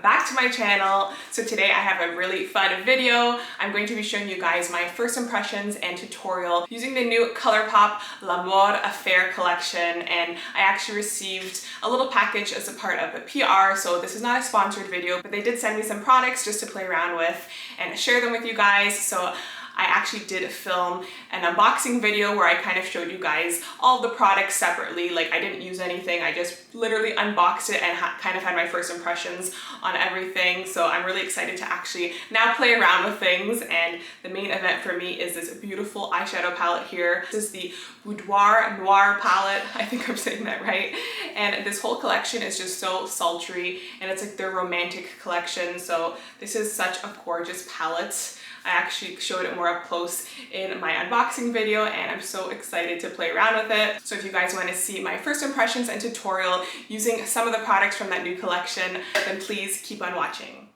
back to my channel. So today I have a really fun video. I'm going to be showing you guys my first impressions and tutorial using the new Colourpop L'Amoureux Affair collection, and I actually received a little package as a part of the PR, so this is not a sponsored video, but they did send me some products just to play around with and share them with you guys. So I actually did film an unboxing video where I kind of showed you guys all the products separately. Like, I didn't use anything, I just literally unboxed it and kind of had my first impressions on everything. So I'm really excited to actually now play around with things, and the main event for me is this beautiful eyeshadow palette here. This is the Boudoir Noir palette, I think I'm saying that right. And this whole collection is just so sultry, and it's like their romantic collection. So this is such a gorgeous palette. I actually showed it more up close in my unboxing video, and I'm so excited to play around with it. So if you guys want to see my first impressions and tutorial using some of the products from that new collection, then please keep on watching.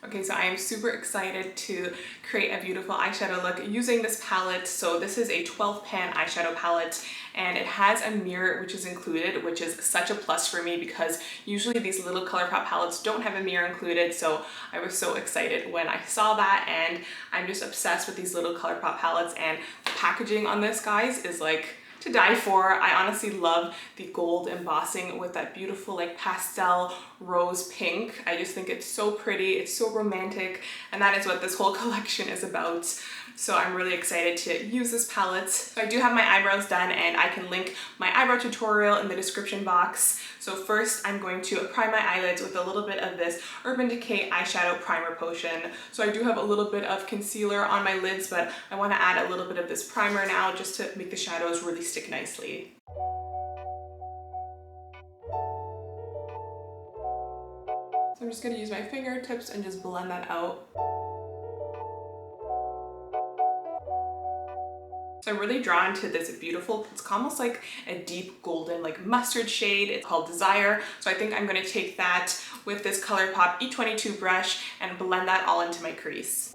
Okay, so I am super excited to create a beautiful eyeshadow look using this palette. So this is a 12 pan eyeshadow palette, and it has a mirror which is included, which is such a plus for me because usually these little Colourpop palettes don't have a mirror included. So I was so excited when I saw that, and I'm just obsessed with these little Colourpop palettes, and the packaging on this, guys, is like to die for. I honestly love the gold embossing with that beautiful like pastel rose pink. I just think it's so pretty, it's so romantic, and that is what this whole collection is about. So I'm really excited to use this palette. So I do have my eyebrows done, and I can link my eyebrow tutorial in the description box. So first I'm going to prime my eyelids with a little bit of this Urban Decay eyeshadow primer potion. So I do have a little bit of concealer on my lids, but I want to add a little bit of this primer now just to make the shadows really stick nicely. So I'm just going to use my fingertips and just blend that out. So I'm really drawn to this beautiful, it's almost like a deep golden like mustard shade. It's called Desire. So I think I'm going to take that with this Colourpop E22 brush and blend that all into my crease.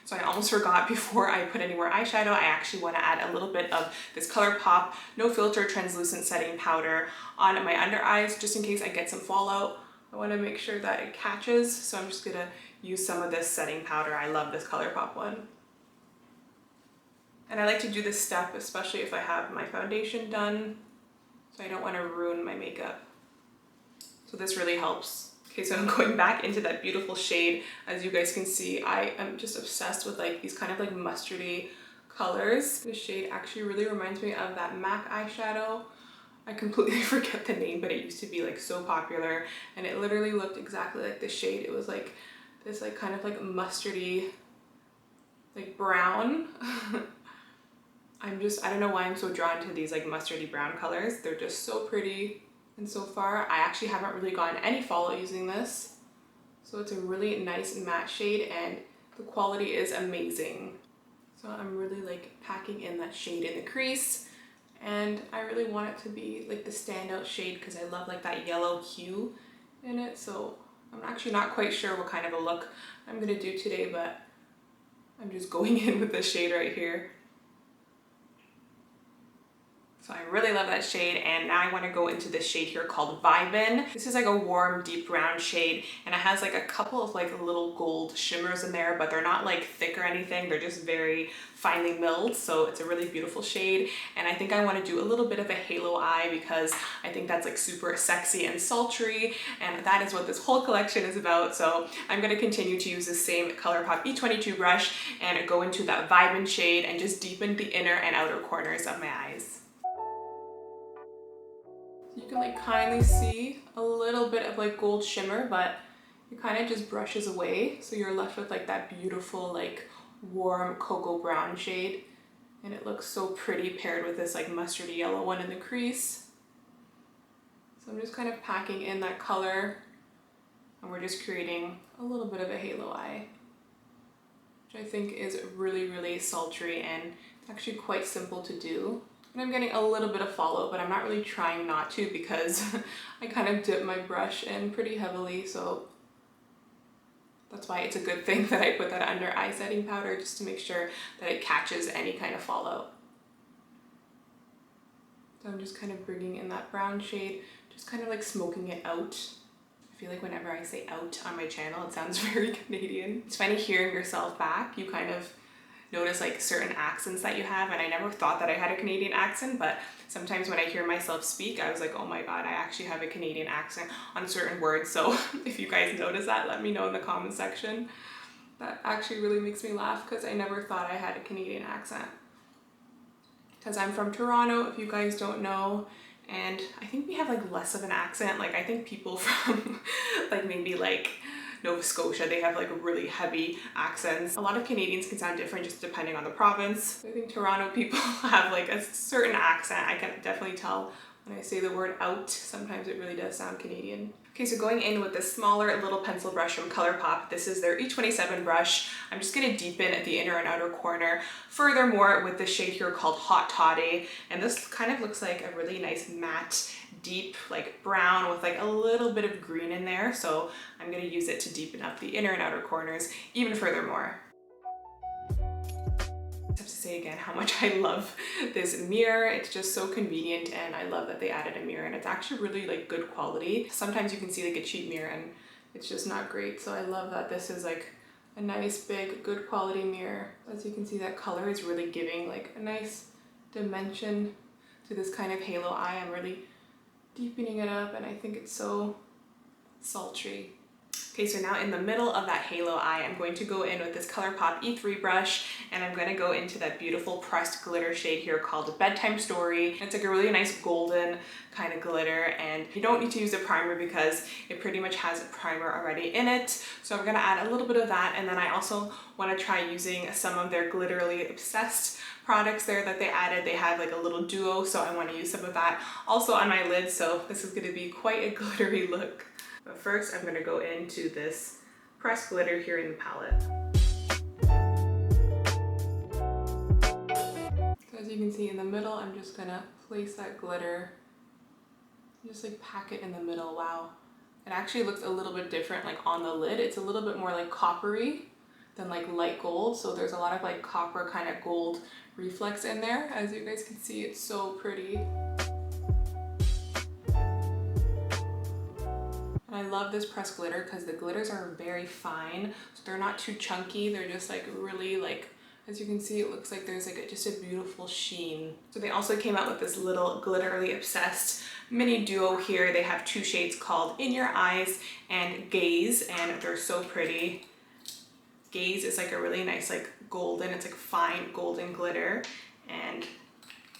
So I almost forgot, before I put any more eyeshadow, I actually want to add a little bit of this Colourpop No Filter Translucent Setting Powder on my under eyes, just in case I get some fallout. I want to make sure that it catches, so I'm just going to use some of this setting powder. I love this Colourpop one. And I like to do this step, especially if I have my foundation done, so I don't want to ruin my makeup. So this really helps. Okay, so I'm going back into that beautiful shade. As you guys can see, I am just obsessed with like these kind of like mustardy colors. This shade actually really reminds me of that MAC eyeshadow. I completely forget the name, but it used to be like so popular, and it literally looked exactly like this shade. It was like this like kind of like mustardy like brown. I don't know why I'm so drawn to these like mustardy brown colors. They're just so pretty, and so far I actually haven't really gotten any fallout using this. So it's a really nice matte shade, and the quality is amazing. So I'm really like packing in that shade in the crease. And I really want it to be like the standout shade because I love like that yellow hue in it. So I'm actually not quite sure what kind of a look I'm gonna do today, but I'm just going in with this shade right here. So I really love that shade, and now I want to go into this shade here called Vibin. This is like a warm deep brown shade, and it has like a couple of like little gold shimmers in there, but they're not like thick or anything. They're just very finely milled, so it's a really beautiful shade. And I think I want to do a little bit of a halo eye because I think that's like super sexy and sultry, and that is what this whole collection is about. So I'm going to continue to use the same Colourpop E22 brush and go into that Vibin shade and just deepen the inner and outer corners of my eyes. You can like kindly see a little bit of like gold shimmer, but it kind of just brushes away. So you're left with like that beautiful like warm cocoa brown shade, and it looks so pretty paired with this like mustardy yellow one in the crease. So I'm just kind of packing in that color, and we're just creating a little bit of a halo eye, which I think is really, really sultry, and it's actually quite simple to do. And I'm getting a little bit of fallout, but I'm not really trying not to because I kind of dip my brush in pretty heavily, so that's why it's a good thing that I put that under eye setting powder, just to make sure that it catches any kind of fallout. So I'm just kind of bringing in that brown shade, just kind of like smoking it out. I feel like whenever I say out on my channel, it sounds very Canadian. It's funny hearing yourself back. You kind of notice like certain accents that you have, and I never thought that I had a Canadian accent, but sometimes when I hear myself speak, I was like, oh my god, I actually have a Canadian accent on certain words. So if you guys notice that, let me know in the comment section. That actually really makes me laugh because I never thought I had a Canadian accent. Because I'm from Toronto, if you guys don't know, and I think we have like less of an accent. Like I think people from like maybe like Nova Scotia, they have like really heavy accents. A lot of Canadians can sound different just depending on the province. I think Toronto people have like a certain accent. I can definitely tell when I say the word out, sometimes it really does sound Canadian. Okay, so going in with this smaller little pencil brush from Colourpop, this is their E27 brush. I'm just gonna deepen the inner and outer corner. Furthermore, with this shade here called Hot Toddy, and this kind of looks like a really nice matte, deep, like brown with like a little bit of green in there. So I'm gonna use it to deepen up the inner and outer corners even furthermore. I have to say again how much I love this mirror. It's just so convenient, and I love that they added a mirror, and it's actually really like good quality. Sometimes you can see like a cheap mirror and it's just not great, so I love that this is like a nice big good quality mirror. As you can see, that color is really giving like a nice dimension to this kind of halo eye. I'm really deepening it up, and I think it's so sultry. Okay, so now in the middle of that halo eye, I'm going to go in with this Colourpop E3 brush, and I'm going to go into that beautiful pressed glitter shade here called Bedtime Story. It's like a really nice golden kind of glitter, and you don't need to use a primer because it pretty much has a primer already in it. So I'm going to add a little bit of that, and then I also want to try using some of their Glitterly Obsessed products there that they added. They have like a little duo, so I want to use some of that also on my lid, so this is going to be quite a glittery look. But first, I'm going to go into this pressed glitter here in the palette. So as you can see in the middle, I'm just going to place that glitter, just like pack it in the middle. Wow, it actually looks a little bit different like on the lid. It's a little bit more like coppery than like light gold, so there's a lot of like copper kind of gold reflex in there. As you guys can see, it's so pretty. And I love this pressed glitter because the glitters are very fine, so they're not too chunky. They're just like really like, as you can see, it looks like there's like just a beautiful sheen. So they also came out with this little Glitterly Obsessed mini duo here. They have two shades called In Your Eyes and Gaze, and they're so pretty. Gaze is like a really nice like golden, it's like fine golden glitter, and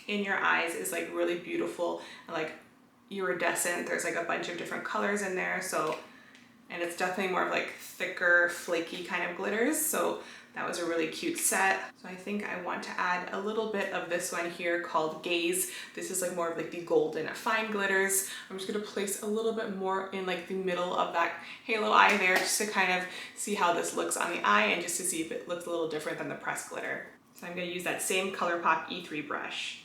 In Your Eyes is like really beautiful and like iridescent. There's like a bunch of different colors in there, so, and it's definitely more of like thicker flaky kind of glitters, so that was a really cute set. So I think I want to add a little bit of this one here called Gaze. This is like more of like the golden fine glitters. I'm just going to place a little bit more in like the middle of that halo eye there, just to kind of see how this looks on the eye and just to see if it looks a little different than the pressed glitter. So I'm going to use that same Colourpop E3 brush.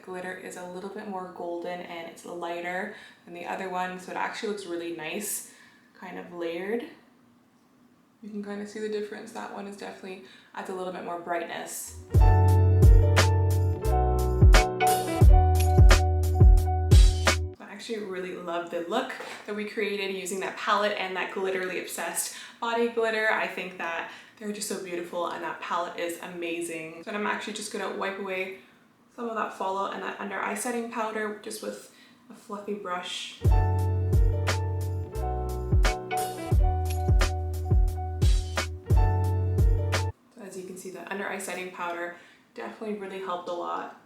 Glitter is a little bit more golden and it's lighter than the other one, so it actually looks really nice, kind of layered. You can kind of see the difference. That one is definitely adds a little bit more brightness. I actually really love the look that we created using that palette and that Glitterly Obsessed body glitter. I think that they're just so beautiful and that palette is amazing. So I'm actually just gonna wipe away some of that fallout and that under eye setting powder just with a fluffy brush. So as you can see, the under eye setting powder definitely really helped a lot.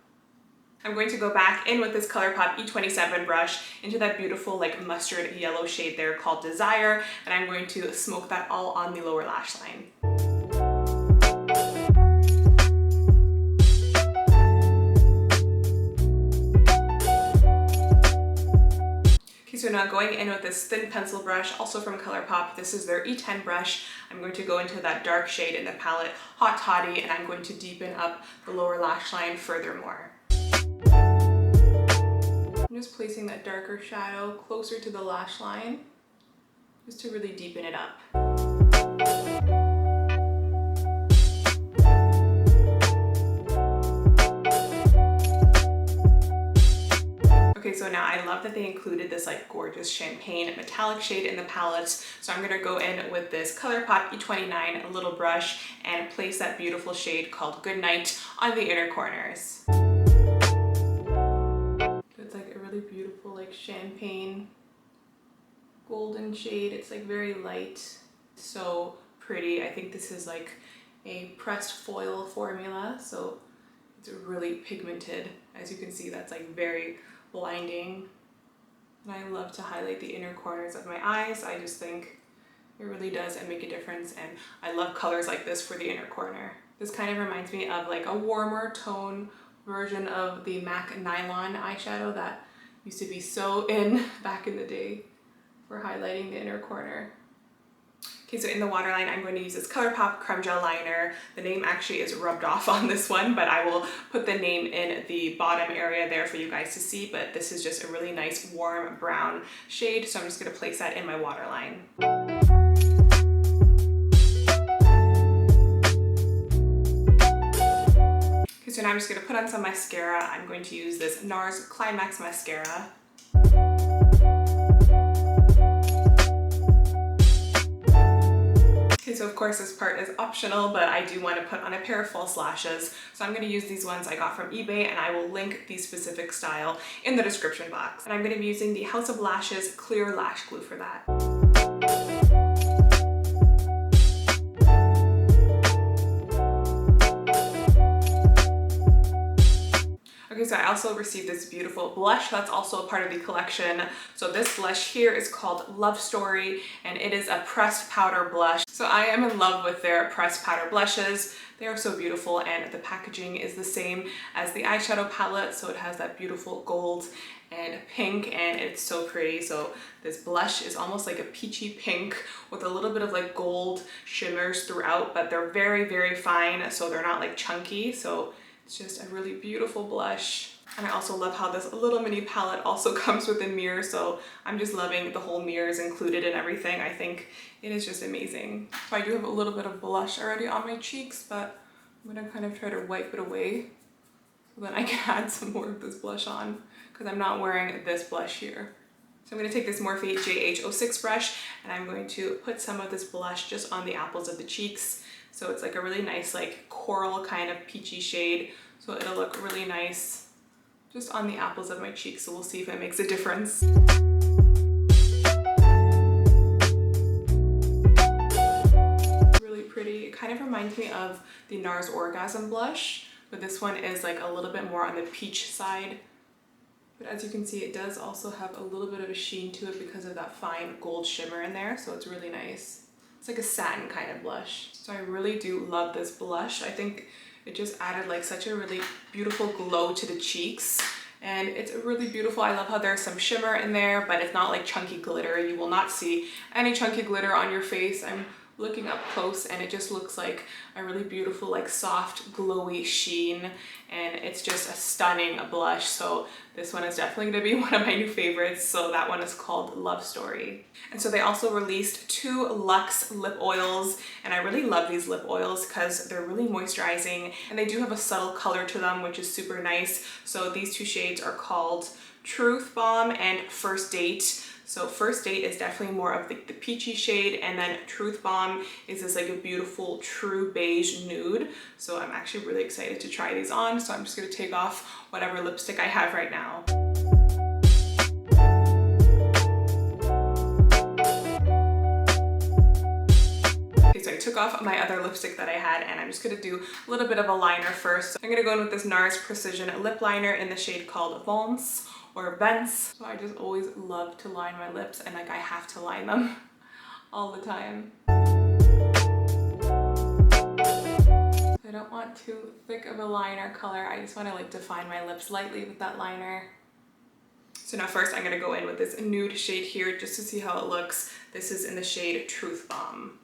I'm going to go back in with this Colourpop E27 brush into that beautiful like mustard yellow shade there called Desire, and I'm going to smoke that all on the lower lash line. So now going in with this thin pencil brush, also from Colourpop, this is their E10 brush. I'm going to go into that dark shade in the palette, Hot Toddy, and I'm going to deepen up the lower lash line furthermore. So just placing that darker shadow closer to the lash line, just to really deepen it up. Okay, so now I love that they included this like gorgeous champagne metallic shade in the palette. So I'm gonna go in with this Colourpop E29 little brush and place that beautiful shade called Goodnight on the inner corners. It's like a really beautiful like champagne golden shade. It's like very light, so pretty. I think this is like a pressed foil formula, so it's really pigmented. As you can see, that's like very blinding. And I love to highlight the inner corners of my eyes. I just think it really does make a difference, and I love colors like this for the inner corner. This kind of reminds me of like a warmer tone version of the MAC Nylon eyeshadow that used to be so in back in the day for highlighting the inner corner. Okay, so in the waterline, I'm going to use this Colourpop Creme Gel Liner. The name actually is rubbed off on this one, but I will put the name in the bottom area there for you guys to see, but this is just a really nice warm brown shade, so I'm just going to place that in my waterline. Okay, so now I'm just going to put on some mascara. I'm going to use this NARS Climax Mascara. Okay, so of course this part is optional, but I do want to put on a pair of false lashes. So I'm going to use these ones I got from eBay, and I will link the specific style in the description box. And I'm going to be using the House of Lashes Clear Lash Glue for that. Okay, so I also received this beautiful blush that's also a part of the collection. So this blush here is called Love Story, and it is a pressed powder blush. So I am in love with their pressed powder blushes. They are so beautiful, and the packaging is the same as the eyeshadow palette. So it has that beautiful gold and pink, and it's so pretty. So this blush is almost like a peachy pink with a little bit of like gold shimmers throughout, but they're very, very fine. So they're not like chunky. So it's just a really beautiful blush. And I also love how this little mini palette also comes with a mirror, so I'm just loving the whole mirrors included and everything. I think it is just amazing. So I do have a little bit of blush already on my cheeks, but I'm gonna kind of try to wipe it away so then I can add some more of this blush on, because I'm not wearing this blush here. So I'm going to take this Morphe JH06 brush, and I'm going to put some of this blush just on the apples of the cheeks. So it's like a really nice like coral kind of peachy shade. So it'll look really nice just on the apples of my cheeks. So we'll see if it makes a difference. Really pretty. It kind of reminds me of the NARS Orgasm blush, but this one is like a little bit more on the peach side. But as you can see, it does also have a little bit of a sheen to it because of that fine gold shimmer in there. So it's really nice. It's like a satin kind of blush. So I really do love this blush. I think it just added like such a really beautiful glow to the cheeks. And it's really beautiful. I love how there's some shimmer in there, but it's not like chunky glitter. You will not see any chunky glitter on your face. I'm looking up close, and it just looks like a really beautiful, like soft, glowy sheen, and it's just a stunning blush. So this one is definitely gonna be one of my new favorites. So that one is called Love Story. And so they also released 2 Luxe lip oils, and I really love these lip oils because they're really moisturizing, and they do have a subtle color to them, which is super nice. So these 2 shades are called Truth Bomb and First Date. So First Date is definitely more of the peachy shade, and then Truth Bomb is this like a beautiful true beige nude. So I'm actually really excited to try these on. So I'm just gonna take off whatever lipstick I have right now. Okay, so I took off my other lipstick that I had, and I'm just gonna do a little bit of a liner first. So I'm gonna go in with this NARS Precision Lip Liner in the shade called Vence or Vence. So I just always love to line my lips, and like I have to line them all the time. I don't want too thick of a liner color. I just want to like define my lips lightly with that liner. So now first I'm gonna go in with this nude shade here just to see how it looks. This is in the shade Truth Bomb.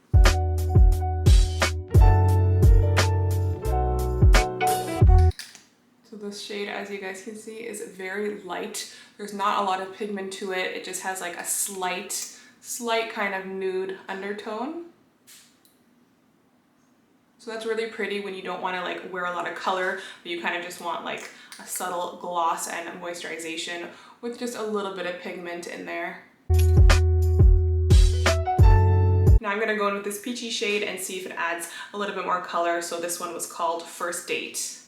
So this shade, as you guys can see, is very light. There's not a lot of pigment to it. It just has like a slight kind of nude undertone. So that's really pretty when you don't want to like wear a lot of color, but you kind of just want like a subtle gloss and moisturization with just a little bit of pigment in there. Now I'm gonna go in with this peachy shade and see if it adds a little bit more color. So this one was called First Date. So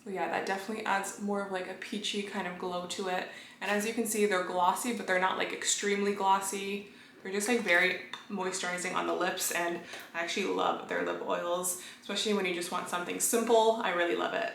yeah, that definitely adds more of like a peachy kind of glow to it. And as you can see, they're glossy, but they're not like extremely glossy. They're just like very moisturizing on the lips, and I actually love their lip oils, especially when you just want something simple. I really love it.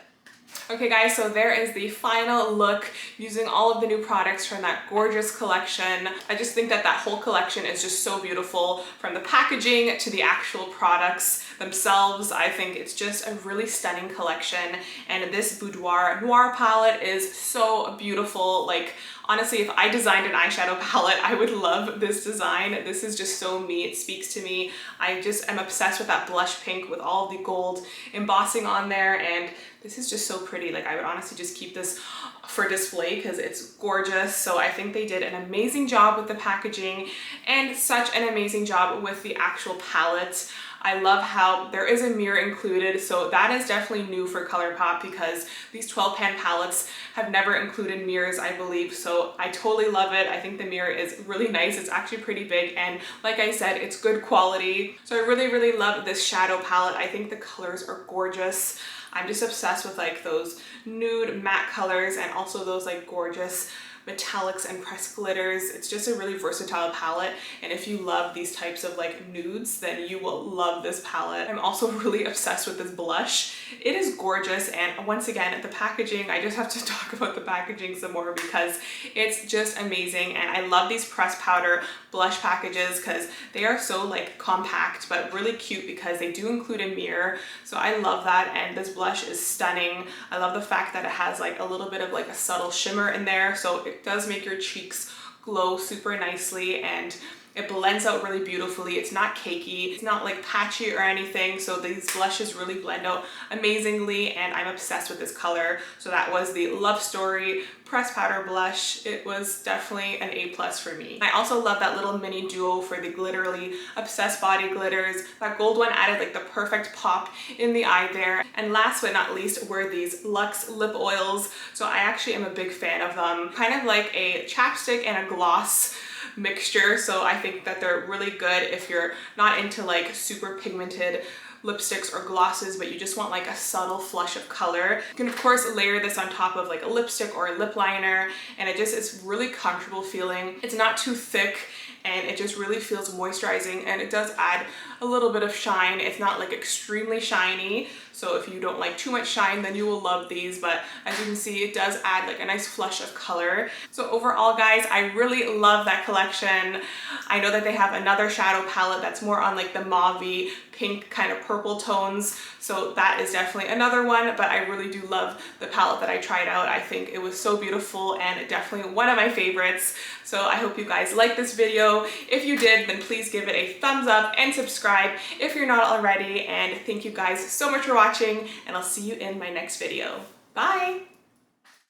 Okay guys, so there is the final look using all of the new products from that gorgeous collection. I just think that that whole collection is just so beautiful, from the packaging to the actual products themselves. I think it's just a really stunning collection, and this Boudoir Noir palette is so beautiful. Like, honestly, if I designed an eyeshadow palette, I would love this design. This is just so me. It speaks to me. I just am obsessed with that blush pink with all the gold embossing on there, and this is just so pretty. Like, I would honestly just keep this for display because it's gorgeous. So I think they did an amazing job with the packaging and such an amazing job with the actual palette. I love how there is a mirror included, so that is definitely new for Colourpop because these 12 pan palettes have never included mirrors, I believe, so I totally love it. I think the mirror is really nice. It's actually pretty big, and like I said, it's good quality. So I really love this shadow palette. I think the colors are gorgeous. I'm just obsessed with like those nude matte colors and also those like gorgeous metallics and pressed glitters. It's just a really versatile palette, and if you love these types of like nudes, then you will love this palette. I'm also really obsessed with this blush. It is gorgeous, and once again, the packaging, I just have to talk about the packaging some more because it's just amazing. And I love these pressed powder blush packages because they are so like compact but really cute because they do include a mirror. So I love that, and this blush is stunning. I love the fact that it has like a little bit of like a subtle shimmer in there, so it does make your cheeks glow super nicely, and it blends out really beautifully. It's not cakey, it's not like patchy or anything, so these blushes really blend out amazingly, and I'm obsessed with this color. So that was the Love Story pressed powder blush. It was definitely an A+ for me. I also love that little mini duo for the glitterly Obsessed Body glitters. That gold one added like the perfect pop in the eye there. And last but not least were these Luxe lip oils. So I actually am a big fan of them. Kind of like a chapstick and a gloss mixture, so I think that they're really good if you're not into like super pigmented lipsticks or glosses, but you just want like a subtle flush of color. You can of course layer this on top of like a lipstick or a lip liner, and it just is really comfortable feeling. It's not too thick, and it just really feels moisturizing, and it does add a little bit of shine. It's not like extremely shiny, so if you don't like too much shine, then you will love these, but as you can see, it does add like a nice flush of color. So overall guys, I really love that collection. I know that they have another shadow palette that's more on like the mauve-y pink kind of purple tones, so that is definitely another one, but I really do love the palette that I tried out. I think it was so beautiful and definitely one of my favorites. So I hope you guys liked this video. If you did, then please give it a thumbs up and subscribe if you're not already, and thank you guys so much for watching, and I'll see you in my next video. Bye!